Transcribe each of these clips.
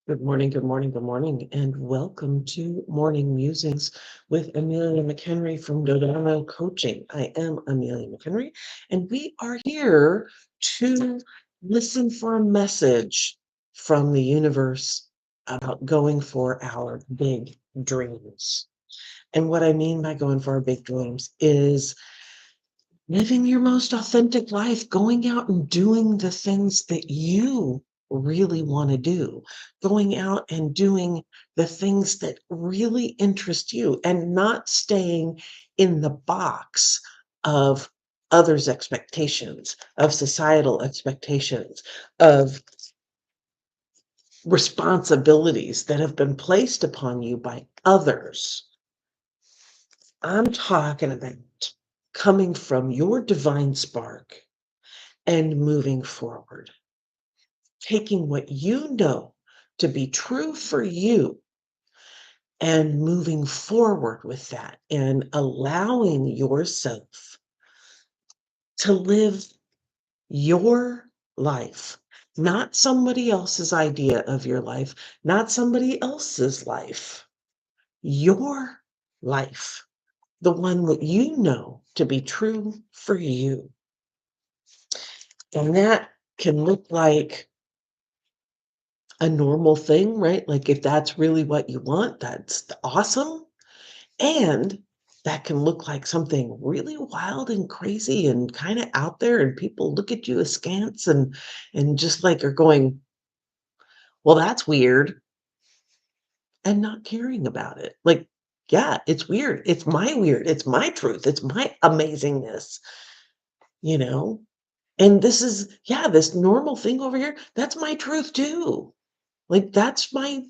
Good morning, good morning, good morning, and welcome to Morning Musings with Amelia McHenry from Dodona Coaching. I am Amelia McHenry, and we are here to listen for a message from the universe about going for our big dreams. And what I mean by going for our big dreams is living your most authentic life, going out and doing the things that you really want to do, going out and doing the things that really interest you and not staying in the box of others' expectations, of societal expectations, of responsibilities that have been placed upon you by others. I'm talking about coming from your divine spark and moving forward, taking what you know to be true for you and moving forward with that and allowing yourself to live your life, not somebody else's idea of your life, not somebody else's life, your life, the one that you know to be true for you. And that can look like a normal thing, right? Like if that's really what you want, that's awesome. And that can look like something really wild and crazy and kind of out there, and people look at you askance and just like are going, well, that's weird, and not caring about it. Like, yeah, it's weird. It's my weird. It's my truth. It's my amazingness, you know? And this is, yeah, this normal thing over here, that's my truth too. Like that's my,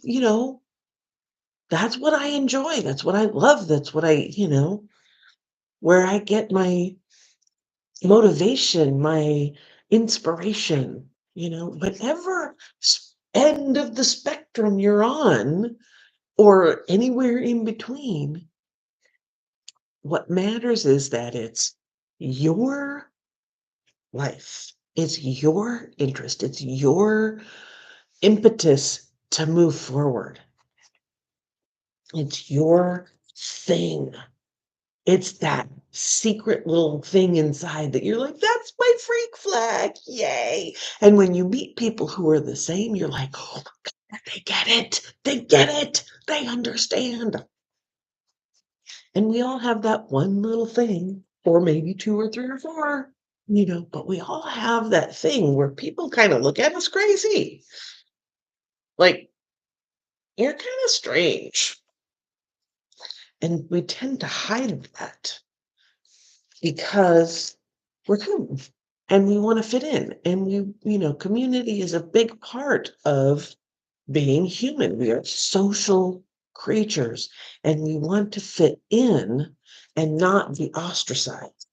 that's what I enjoy. That's what I love. That's what where I get my motivation, my inspiration, whatever end of the spectrum you're on or anywhere in between. What matters is that it's your life, it's your interest, it's your impetus to move forward. It's your thing. It's that secret little thing inside that you're like, that's my freak flag. Yay. And when you meet people who are the same, you're like, oh my God, they get it. They get it. They understand. And we all have that one little thing, or maybe two or three or four, but we all have that thing where people kind of look at us crazy. Like, you're kind of strange. And we tend to hide that because we're cool and we want to fit in. And community is a big part of being human. We are social creatures and we want to fit in and not be ostracized.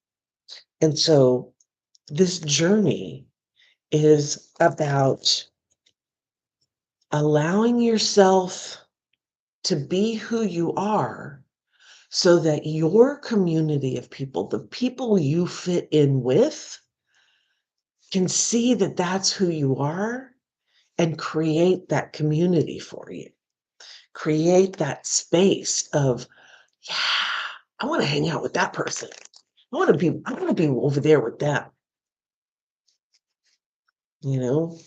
And so this journey is about allowing yourself to be who you are so that your community of people, the people you fit in with, can see that that's who you are and create that community for you. Create that space of, yeah, I want to hang out with that person. I want to be over there with them, you know?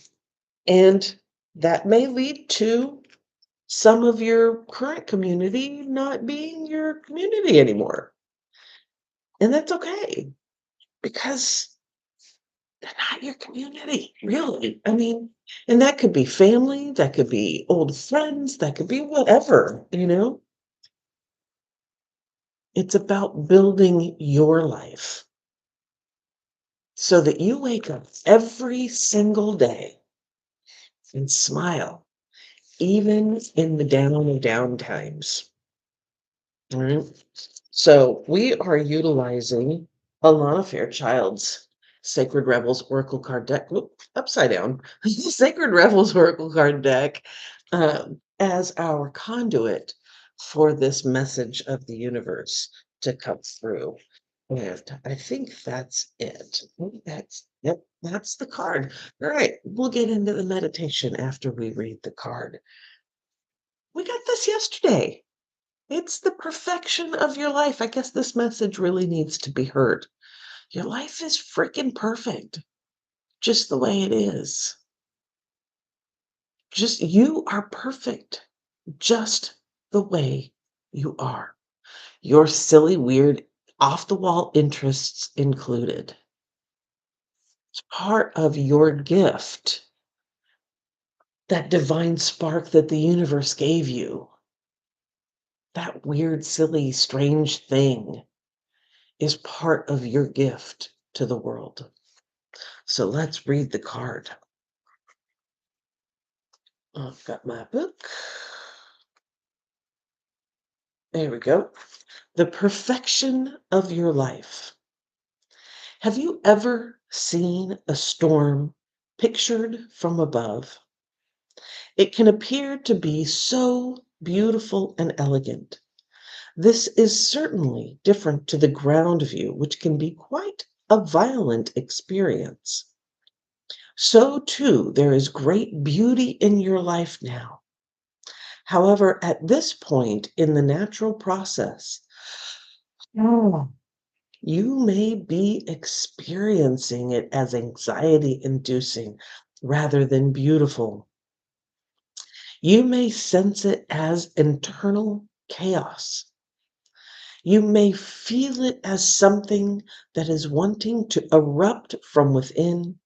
And that may lead to some of your current community not being your community anymore. And that's okay because they're not your community, really. I mean, and that could be family, that could be old friends, that could be whatever. It's about building your life so that you wake up every single day and smile, even in the down times. All right. So we are utilizing Alana Fairchild's Sacred Revels Oracle card deck. Whoop, upside down. Sacred Revels Oracle card deck as our conduit for this message of the universe to come through. And I think that's it. I think that's Yep, that's the card. All right, we'll get into the meditation after we read the card. We got this yesterday. It's the perfection of your life. I guess this message really needs to be heard. Your life is freaking perfect, just the way it is. Just you are perfect, just the way you are. Your silly, weird, off the wall interests included. It's part of your gift, that divine spark that the universe gave you. That weird, silly, strange thing is part of your gift to the world. So let's read the card. I've got my book. There we go. The perfection of your life. Have you ever seen a storm pictured from above? It can appear to be so beautiful and elegant. This is certainly different to the ground view, which can be quite a violent experience. So, too, there is great beauty in your life now. However, at this point in the natural process, Mm. you may be experiencing it as anxiety inducing rather than beautiful. You may sense it as internal chaos. You may feel it as something that is wanting to erupt from within,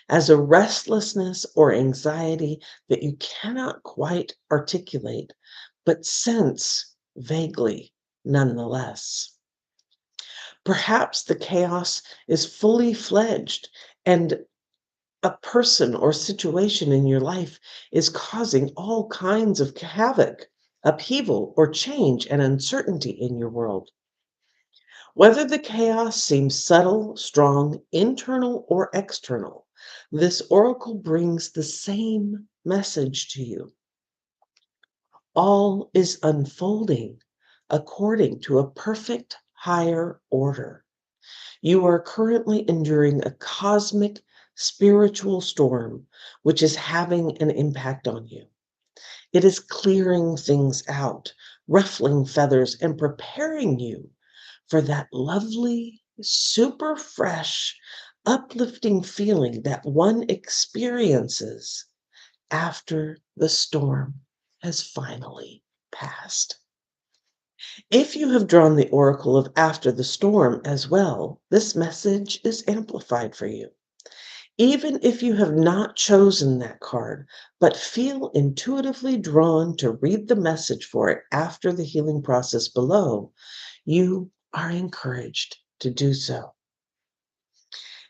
as a restlessness or anxiety that you cannot quite articulate, but sense vaguely nonetheless. Perhaps the chaos is fully fledged and a person or situation in your life is causing all kinds of havoc, upheaval, or change and uncertainty in your world. Whether the chaos seems subtle, strong, internal, or external, this oracle brings the same message to you. All is unfolding according to a perfect higher order. You are currently enduring a cosmic spiritual storm which is having an impact on you. It is clearing things out, ruffling feathers, and preparing you for that lovely, super fresh, uplifting feeling that one experiences after the storm has finally passed. If you have drawn the oracle of after the storm as well, this message is amplified for you. Even if you have not chosen that card, but feel intuitively drawn to read the message for it after the healing process below, you are encouraged to do so.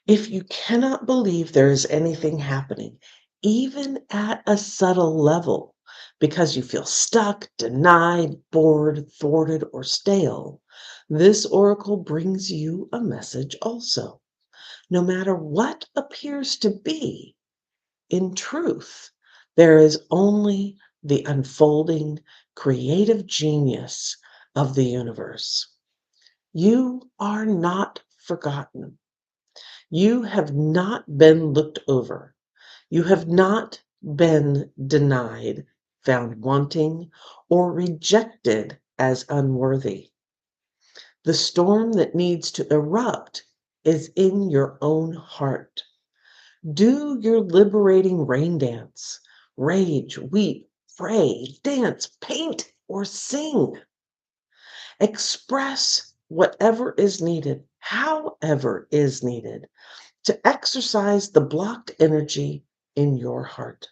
If you cannot believe there is anything happening, even at a subtle level, because you feel stuck, denied, bored, thwarted, or stale, this oracle brings you a message also. No matter what appears to be, in truth, there is only the unfolding creative genius of the universe. You are not forgotten. You have not been looked over. You have not been denied, found wanting, or rejected as unworthy. The storm that needs to erupt is in your own heart. Do your liberating rain dance. Rage, weep, pray, dance, paint, or sing. Express whatever is needed, however is needed, to exercise the blocked energy in your heart.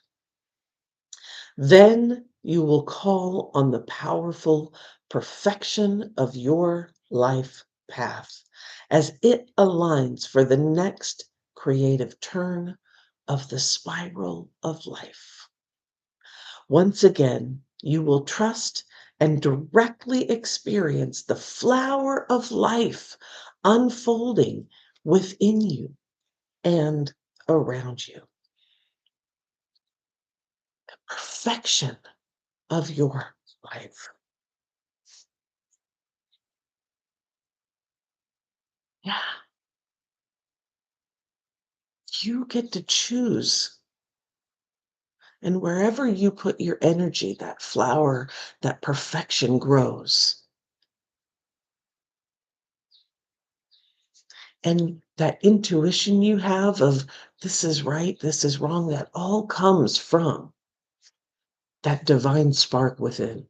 Then you will call on the powerful perfection of your life path as it aligns for the next creative turn of the spiral of life. Once again, you will trust and directly experience the flower of life unfolding within you and around you. Perfection of your life. Yeah. You get to choose. And wherever you put your energy, that flower, that perfection grows. And that intuition you have of this is right, this is wrong, that all comes from that divine spark within.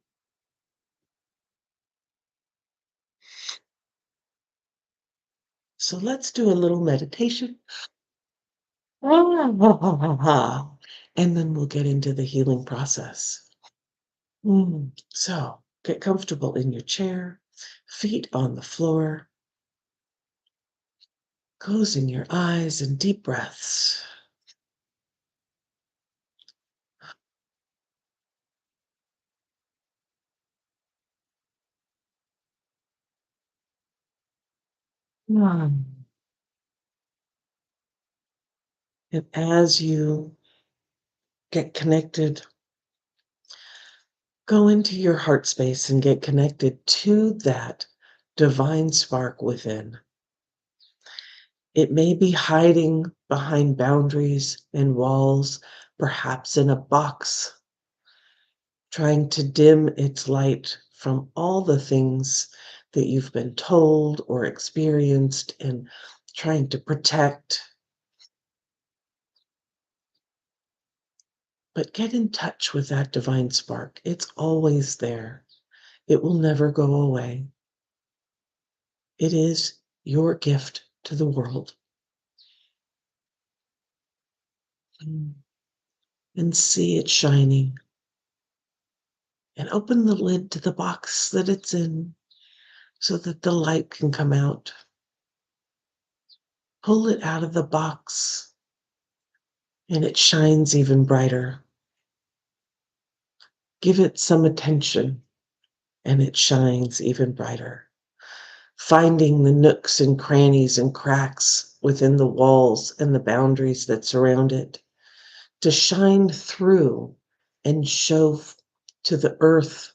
So let's do a little meditation. And then we'll get into the healing process. So get comfortable in your chair, feet on the floor, closing your eyes and deep breaths. And as you get connected, go into your heart space and get connected to that divine spark within. It may be hiding behind boundaries and walls, perhaps in a box, trying to dim its light from all the things that you've been told or experienced and trying to protect. But get in touch with that divine spark. It's always there. It will never go away. It is your gift to the world. And see it shining. And open the lid to the box that it's in so that the light can come out. Pull it out of the box and it shines even brighter. Give it some attention and it shines even brighter. Finding the nooks and crannies and cracks within the walls and the boundaries that surround it to shine through and show to the earth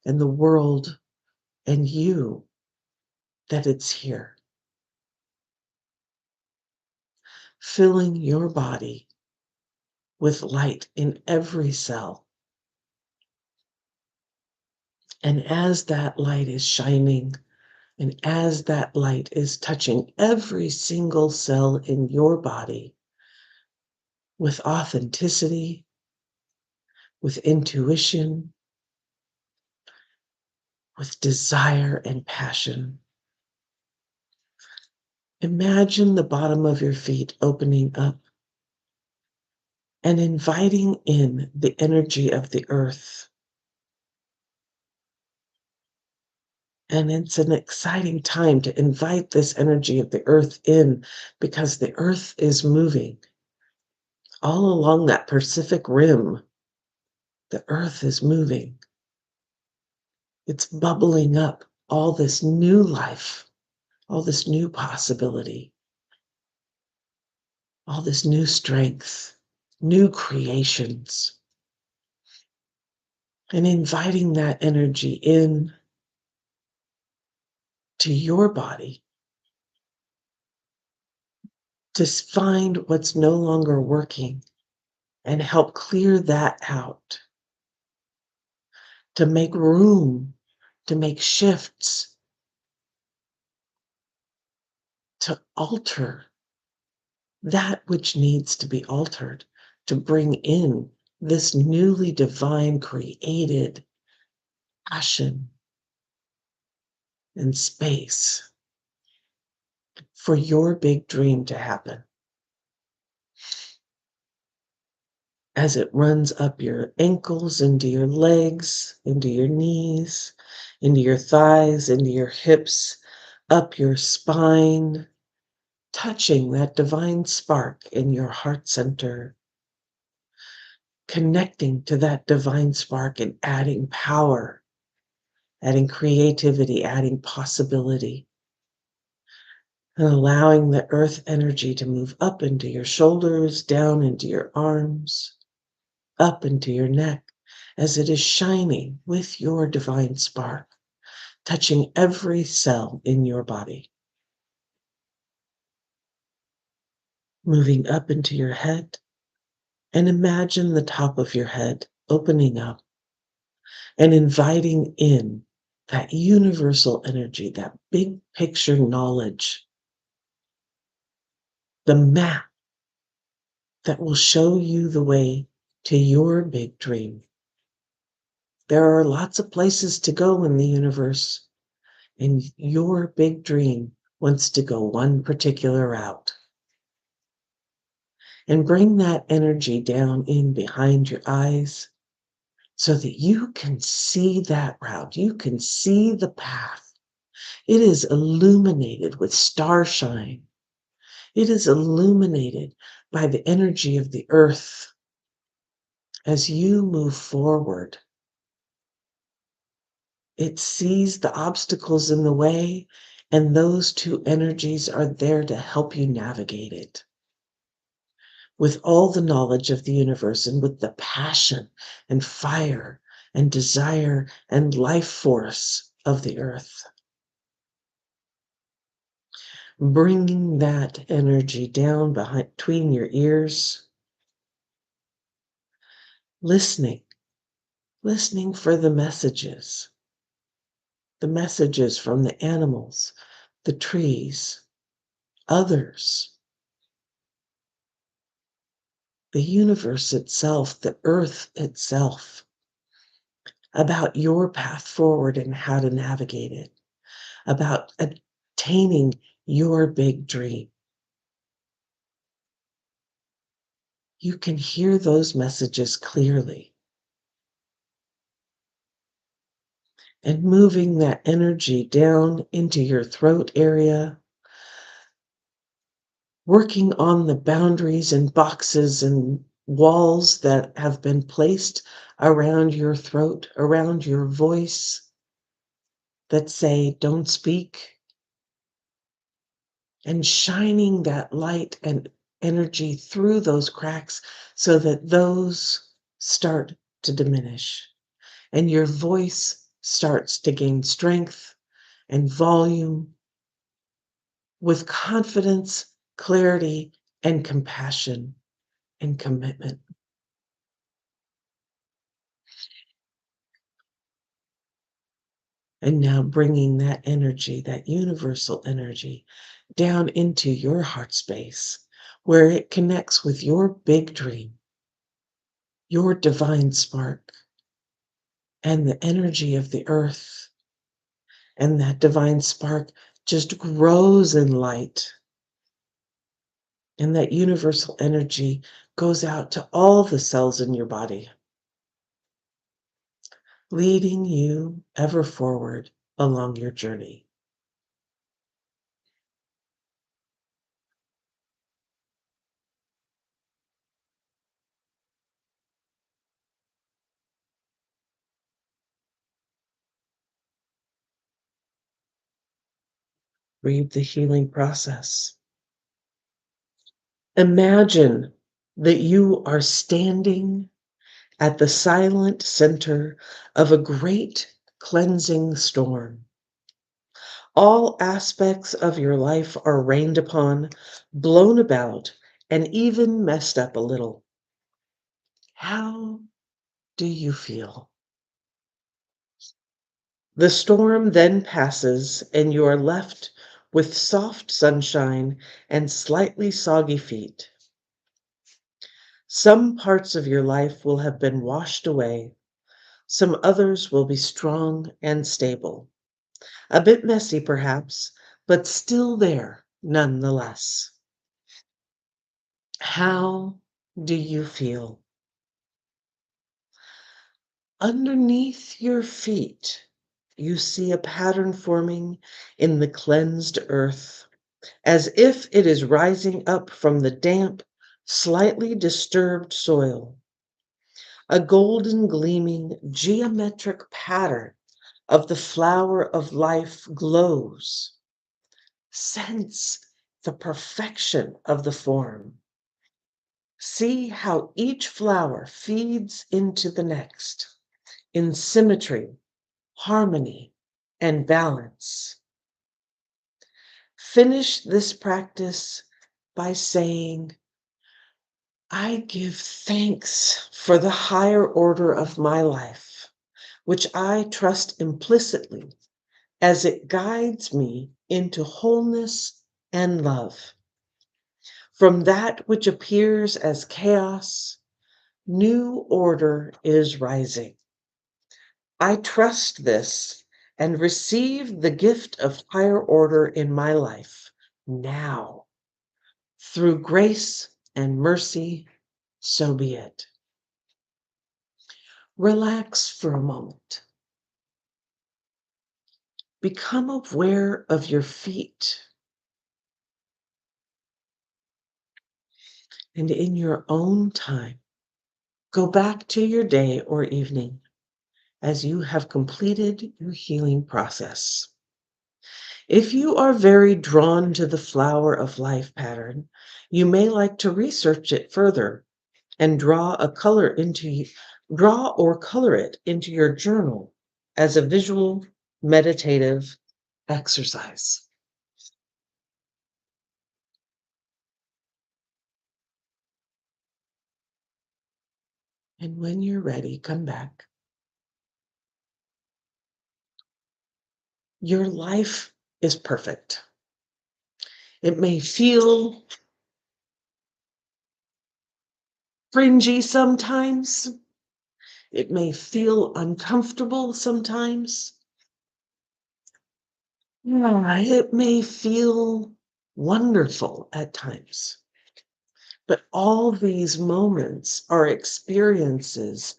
and the world and you that it's here. Filling your body with light in every cell. And as that light is shining, and as that light is touching every single cell in your body with authenticity, with intuition, with desire and passion, imagine the bottom of your feet opening up and inviting in the energy of the earth. And it's an exciting time to invite this energy of the earth in because the earth is moving all along that Pacific Rim. The earth is moving. It's bubbling up all this new life, all this new possibility, all this new strength, new creations. And inviting that energy in to your body to find what's no longer working and help clear that out, to make room, to make shifts, to alter that which needs to be altered, to bring in this newly divine created passion and space for your big dream to happen. As it runs up your ankles, into your legs, into your knees, into your thighs, into your hips, up your spine, touching that divine spark in your heart center, connecting to that divine spark and adding power, adding creativity, adding possibility, and allowing the earth energy to move up into your shoulders, down into your arms, up into your neck, as it is shining with your divine spark, touching every cell in your body. moving up into your head, and imagine the top of your head opening up and inviting in that universal energy, that big picture knowledge, the map that will show you the way to your big dream. There are lots of places to go in the universe, and your big dream wants to go one particular route. And bring that energy down in behind your eyes so that you can see that route. You can see the path. It is illuminated with starshine. It is illuminated by the energy of the earth as you move forward. It sees the obstacles in the way, and those two energies are there to help you navigate it with all the knowledge of the universe and with the passion and fire and desire and life force of the earth. Bringing that energy down between your ears, listening, listening for the messages from the animals, the trees, others, the universe itself, the earth itself, about your path forward and how to navigate it, about attaining your big dream. You can hear those messages clearly. And moving that energy down into your throat area, working on the boundaries and boxes and walls that have been placed around your throat, around your voice, that say, don't speak, and shining that light and energy through those cracks so that those start to diminish and your voice starts to gain strength and volume with confidence, clarity, and compassion and commitment. And now bringing that energy, that universal energy, down into your heart space where it connects with your big dream, your divine spark, and the energy of the earth. And that divine spark just grows in light. And that universal energy goes out to all the cells in your body, leading you ever forward along your journey. Read the healing process. Imagine that you are standing at the silent center of a great cleansing storm. All aspects of your life are rained upon, blown about, and even messed up a little. How do you feel? The storm then passes, and you are left with soft sunshine and slightly soggy feet. Some parts of your life will have been washed away. Some others will be strong and stable. A bit messy, perhaps, but still there nonetheless. How do you feel? Underneath your feet, you see a pattern forming in the cleansed earth, as if it is rising up from the damp, slightly disturbed soil. A golden gleaming geometric pattern of the flower of life glows. Sense the perfection of the form. See how each flower feeds into the next in symmetry, harmony, and balance. Finish this practice by saying, I give thanks for the higher order of my life, which I trust implicitly as it guides me into wholeness and love. From that which appears as chaos, new order is rising. I trust this and receive the gift of higher order in my life now. Through grace and mercy, so be it. Relax for a moment. Become aware of your feet. And in your own time, go back to your day or evening as you have completed your healing process. If you are very drawn to the flower of life pattern, you may like to research it further and draw or color it into your journal as a visual meditative exercise. And when you're ready, come back. Your life is perfect. It may feel fringy sometimes. It may feel uncomfortable sometimes. It may feel wonderful at times. But all these moments are experiences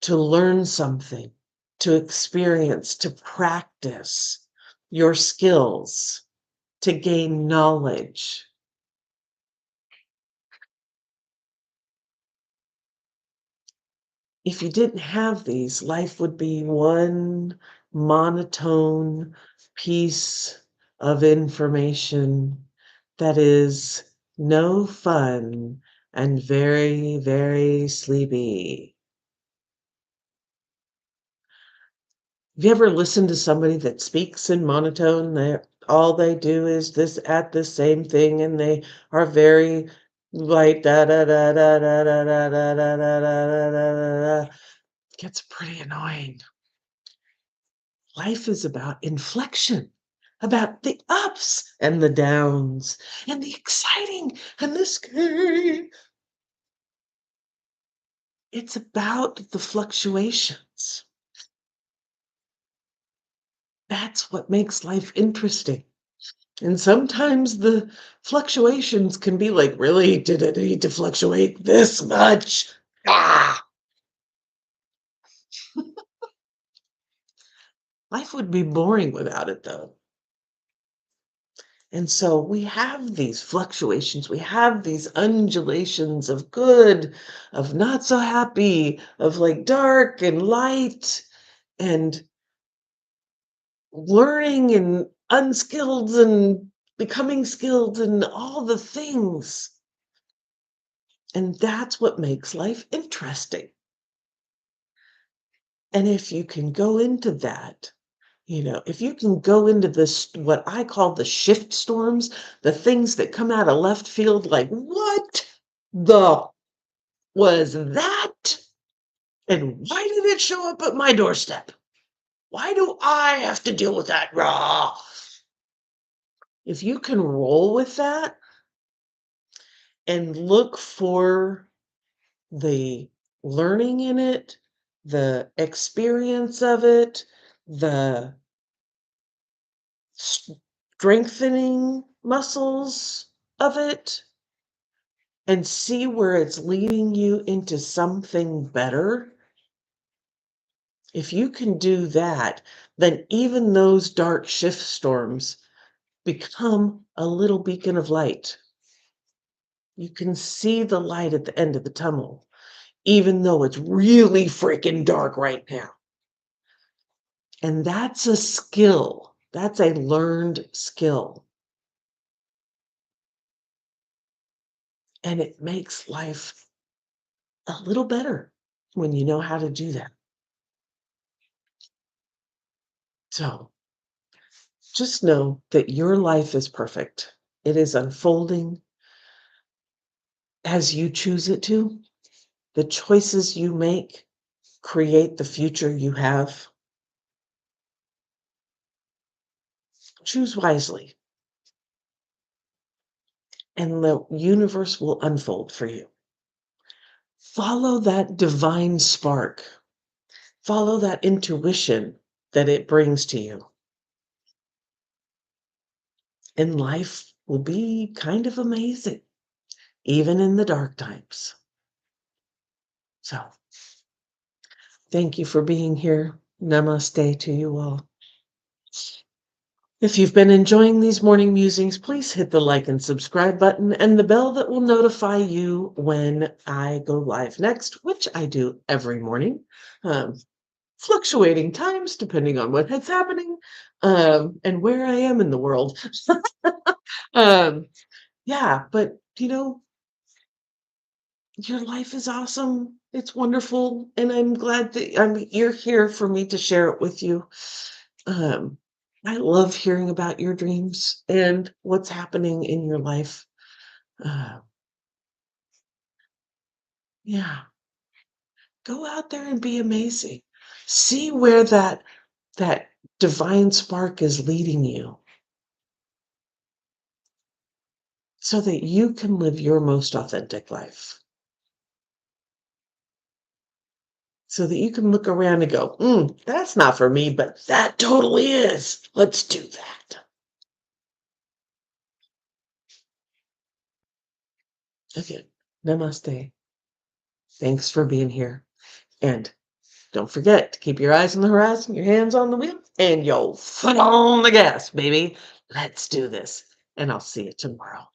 to learn something, to experience, to practice your skills, to gain knowledge. If you didn't have these, life would be one monotone piece of information that is no fun and very, very sleepy. Have you ever listened to somebody that speaks in monotone? All they do is this at the same thing, and they are very like da da da da da da da da da da da da da. Gets pretty annoying. Life is about inflection, about the ups and the downs, and the exciting and the scary. It's about the fluctuations. That's what makes life interesting. And sometimes the fluctuations can be like, really? Did it need to fluctuate this much? Ah! Life would be boring without it, though. And so we have these fluctuations, we have these undulations of good, of not so happy, of like dark and light, and learning and unskilled and becoming skilled and all the things. And that's what makes life interesting. And if you can go into that, if you can go into this, what I call the shift storms, the things that come out of left field, like, what the was that? And why did it show up at my doorstep? Why do I have to deal with that? Raw. If you can roll with that and look for the learning in it, the experience of it, the strengthening muscles of it, and see where it's leading you into something better. If you can do that, then even those dark shift storms become a little beacon of light. You can see the light at the end of the tunnel, even though it's really freaking dark right now. And that's a skill. That's a learned skill. And it makes life a little better when you know how to do that. So just know that your life is perfect. It is unfolding. as you choose it to. The choices you make create the future you have. Choose wisely, and the universe will unfold for you. Follow that divine spark. Follow that intuition that it brings to you. And life will be kind of amazing, even in the dark times. So, thank you for being here. Namaste to you all. If you've been enjoying these morning musings, please hit the like and subscribe button and the bell that will notify you when I go live next, which I do every morning. Fluctuating times depending on what is happening and where I am in the world. Yeah, but your life is awesome. It's wonderful, and I'm glad that you're here for me to share it with you. Um, I love hearing about your dreams and what's happening in your life. Uh, yeah, go out there and be amazing. See where that divine spark is leading you, so that you can live your most authentic life. So that you can look around and go, that's not for me, but that totally is. Let's do that. Okay. Namaste. Thanks for being here. And don't forget to keep your eyes on the horizon, your hands on the wheel, and your foot on the gas, baby. Let's do this. And I'll see you tomorrow.